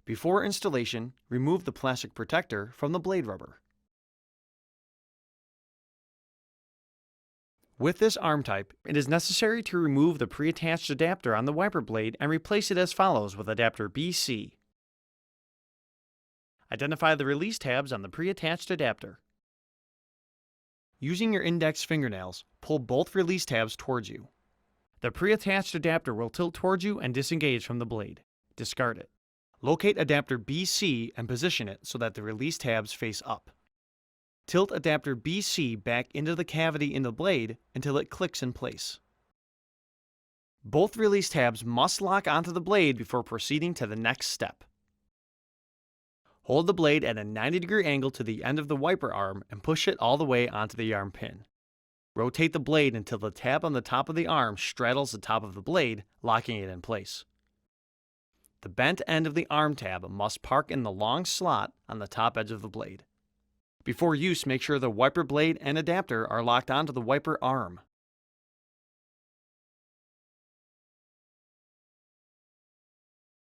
Before installation, remove the plastic protector from the blade rubber. With this arm type, it is necessary to remove the pre-attached adapter on the wiper blade and replace it as follows with adapter BC. Identify the release tabs on the pre-attached adapter. Using your index fingernails, pull both release tabs towards you. The pre-attached adapter will tilt towards you and disengage from the blade. Discard it. Locate adapter BC and position it so that the release tabs face up. Tilt adapter BC back into the cavity in the blade until it clicks in place. Both release tabs must lock onto the blade before proceeding to the next step. Hold the blade at a 90-degree angle to the end of the wiper arm and push it all the way onto the arm pin. Rotate the blade until the tab on the top of the arm straddles the top of the blade, locking it in place. The bent end of the arm tab must park in the long slot on the top edge of the blade. Before use, make sure the wiper blade and adapter are locked onto the wiper arm.